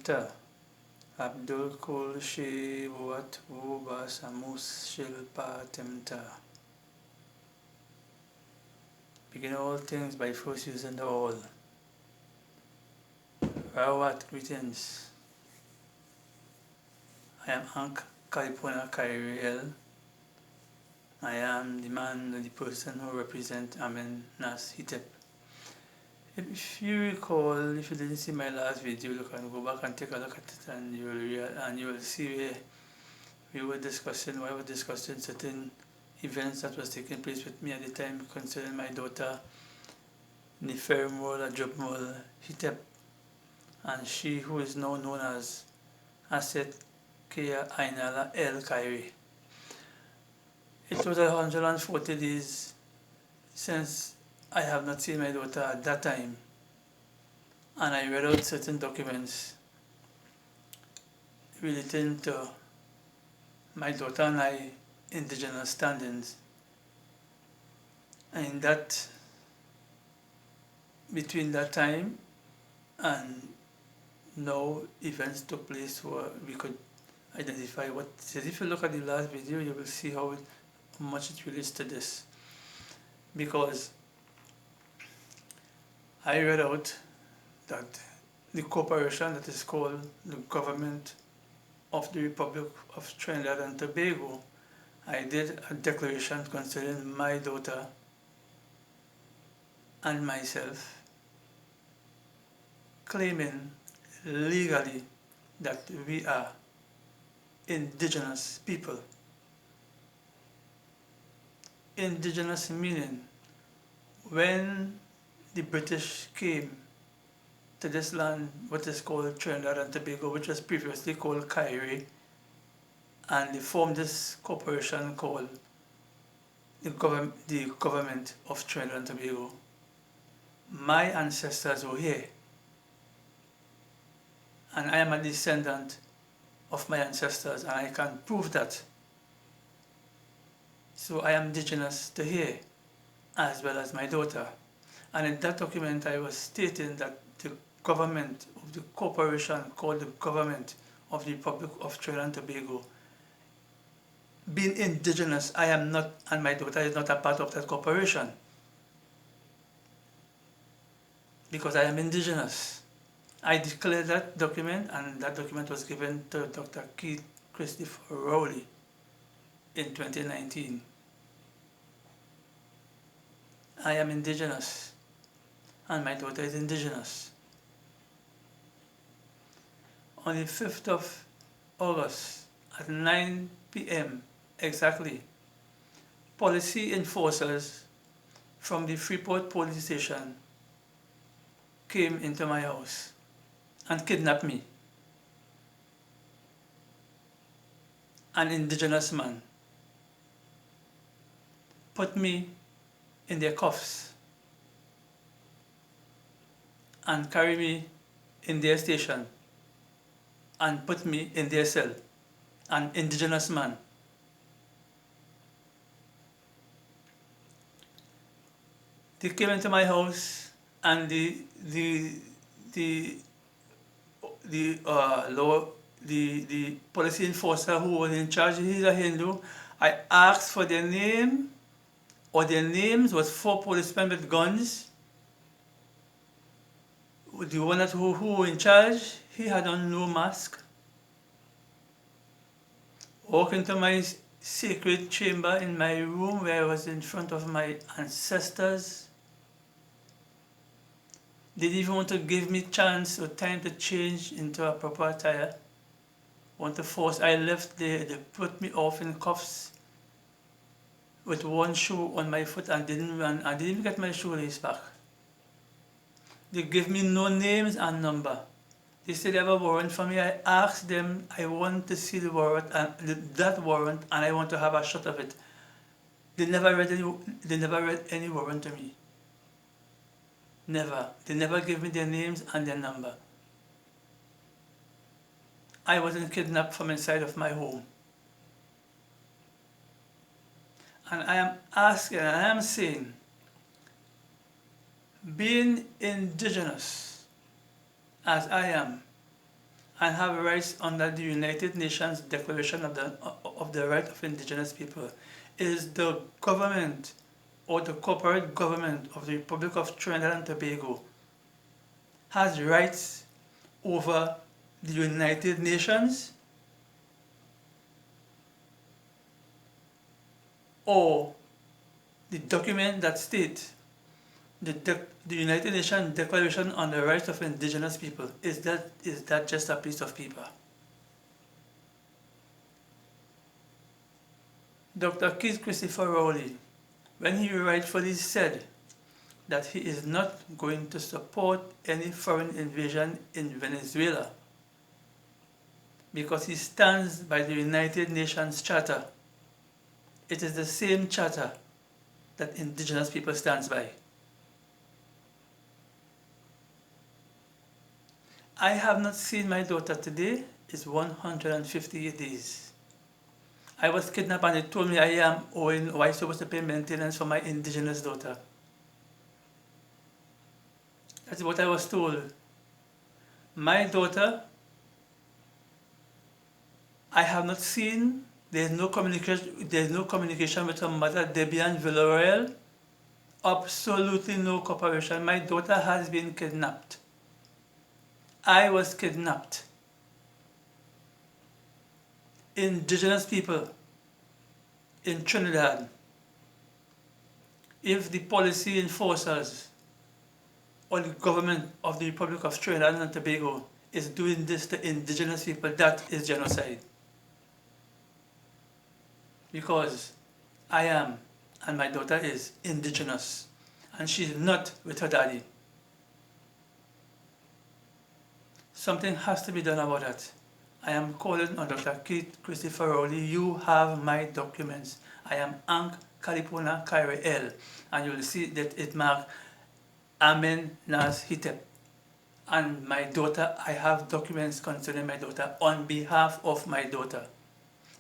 Temta Abdul Kul Shi Wat Wuba Samus Shilpa Temta. Begin all things by first using the all. Rawat greetings. I am Hank Kalipona Kairiel. I am the man, the person who represents Amen Nas Hitep. If you recall, if you didn't see my last video, you can go back and take a look at it, and you will see where we were discussing certain events that was taking place with me at the time concerning my daughter Nifermol Ajobmol Hitep, and she who is now known as Aset Kea Ainala El Kairi. It was 140 days since I have not seen my daughter at that time, and I read out certain documents relating to my daughter and I indigenous standings, and that between that time and now events took place where we could identify what it is. If you look at the last video, you will see how much it relates to this, because I read out that the corporation that is called the Government of the Republic of Trinidad and Tobago, I did a declaration concerning my daughter and myself, claiming legally that we are indigenous people. Indigenous meaning when the British came to this land, what is called Trinidad and Tobago, which was previously called Kairi, and they formed this corporation called the Government of Trinidad and Tobago. My ancestors were here, and I am a descendant of my ancestors, and I can prove that. So I am indigenous to here, as well as my daughter. And in that document I was stating that the government of the corporation called the Government of the Republic of Trinidad and Tobago, being indigenous, I am not, and my daughter is not a part of that corporation, because I am indigenous. I declared that document, and that document was given to Dr. Keith Christopher Rowley in 2019. I am indigenous, and my daughter is indigenous. On the 5th of August at 9 p.m. exactly, policy enforcers from the Freeport police station came into my house and kidnapped me. An indigenous man put me in their cuffs and carried me in their station and put me in their cell. An indigenous man. They came into my house, and the policy enforcer who was in charge, he's a Hindu. I asked for their name, or their names was 4 policemen with guns. The one who was in charge, he had on no mask. Walked into my sacred chamber in my room where I was in front of my ancestors. They didn't even want to give me chance or time to change into a proper attire. I left there, they put me off in cuffs with one shoe on my foot and I didn't even get my shoelace back. They gave me no names and number. They said they have a warrant for me. I asked them, I want to see the warrant, and that warrant, and I want to have a shot of it. They never read any warrant to me. Never. They never gave me their names and their number. I wasn't kidnapped from inside of my home. And I am asking, and I am saying, being indigenous as I am, and have rights under the United Nations Declaration of the Right of Indigenous People. It is the government or the corporate government of the Republic of Trinidad and Tobago has rights over the United Nations or the document that states the United Nations Declaration on the Rights of Indigenous People. Is that just a piece of paper? Dr. Keith Christopher Rowley, when he rightfully said that he is not going to support any foreign invasion in Venezuela because he stands by the United Nations Charter. It is the same charter that indigenous people stands by. I have not seen my daughter today. It's 158 days. I was kidnapped and they told me I am owing, or I'm supposed to pay maintenance for my indigenous daughter. That's what I was told. My daughter, I have not seen. There's no communication with her mother, Debian Villarreal. Absolutely no cooperation. My daughter has been kidnapped. I was kidnapped. Indigenous people in Trinidad, if the policy enforcers or the government of the Republic of Trinidad and Tobago is doing this to indigenous people, that is genocide. Because I am, and my daughter is, indigenous, and she's not with her daddy. Something has to be done about that. I am calling on Dr. Keith Christopher Rowley. You have my documents. I am Ankh Kalipuna Kaire L, and you will see that it marks Amen Nas Hitep. And my daughter, I have documents concerning my daughter on behalf of my daughter.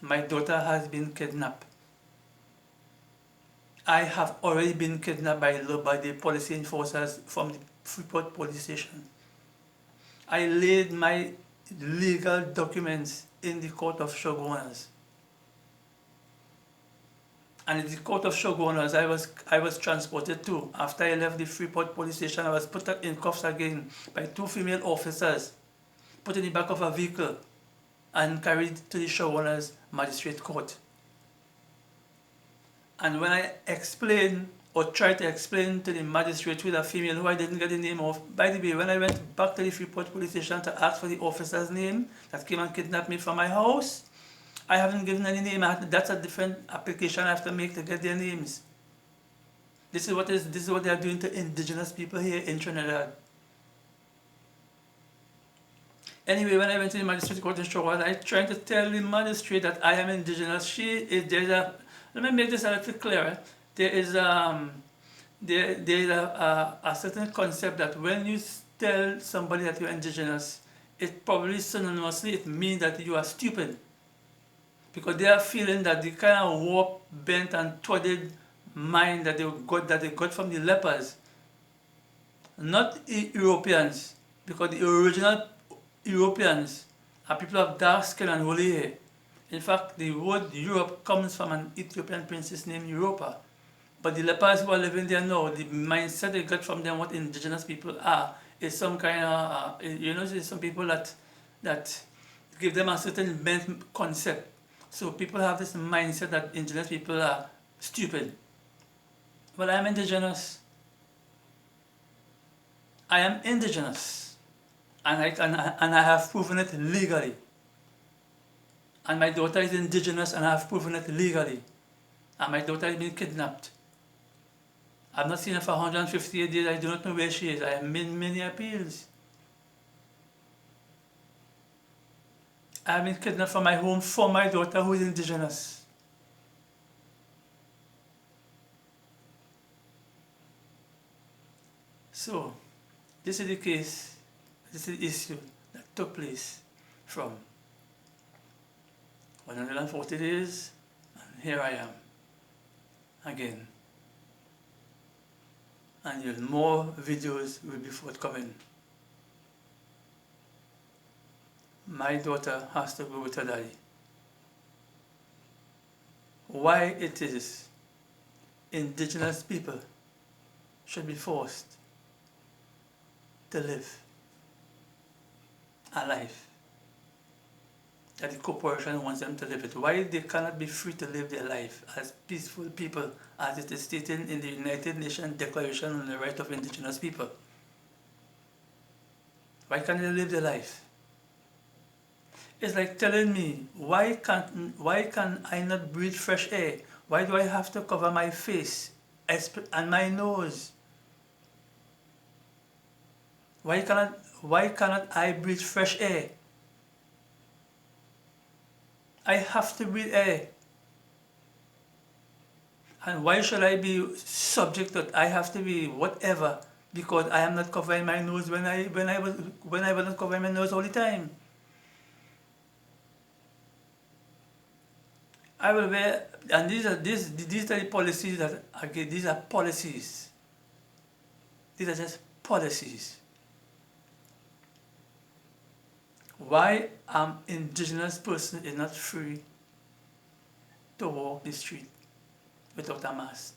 My daughter has been kidnapped. I have already been kidnapped by the policy enforcers from the Freeport police station. I laid my legal documents in the court of Shoguners. And in the court of Shoguners, I was transported to. After I left the Freeport police station, I was put in cuffs again by 2 female officers, put in the back of a vehicle, and carried to the Shoguners Magistrate Court. And when I explained or tried to explain to the magistrate with a female who I didn't get the name of, by the way, when I went back to the Freeport police station to ask for the officer's name that came and kidnapped me from my house, I haven't given any name. That's a different application I have to make to get their names. This is what they are doing to indigenous people here in Trinidad. Anyway, when I went to the magistrate court in Shoguners, I tried to tell the magistrate that I am indigenous. Let me make this a little clearer. There is a certain concept that when you tell somebody that you're indigenous, it probably synonymously it means that you are stupid. Because they are feeling that the kind of warped, bent and twisted mind that they got from the lepers, not Europeans, because the original Europeans are people of dark skin and woolly hair. In fact, the word Europe comes from an Ethiopian princess named Europa. But the lepers who are living there now, the mindset they got from them, what indigenous people are, is some kind of, there's some people that give them a certain bent concept. So people have this mindset that indigenous people are stupid. Well, I am indigenous. I am indigenous. And I have proven it legally. And my daughter is indigenous and I have proven it legally. And my daughter has been kidnapped. I've not seen her for 158 days. I do not know where she is. I have made many appeals. I have been kidnapped from my home for my daughter who is indigenous. So, this is the case, this is the issue that took place from 140 days, and here I am again. And more videos will be forthcoming. my daughter has to go with her daddy. Why it is indigenous people should be forced to live a life that the corporation wants them to live it. Why they cannot be free to live their life as peaceful people as it is stated in the United Nations Declaration on the Right of Indigenous People. Why can't they live their life? It's like telling me, why can I not breathe fresh air? Why do I have to cover my face and my nose? Why cannot I breathe fresh air? I have to breathe air. And why should I be subject that I have to be whatever because I am not covering my nose when I was not covering my nose all the time? I will wear, and these are the policies that again, these are policies. These are just policies. Why an indigenous person is not free to walk the street without a mask?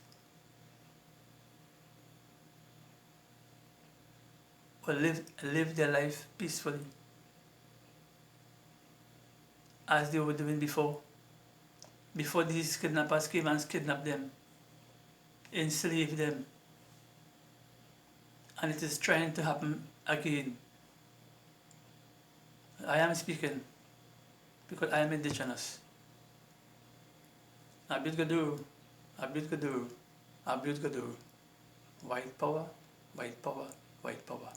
Or live their life peacefully as they were doing before these kidnappers came and kidnapped them, enslaved them. And it is trying to happen again. I am speaking because I am indigenous. Abid Gadur, Abid Gadur, Abid Gadur. White power, white power, white power.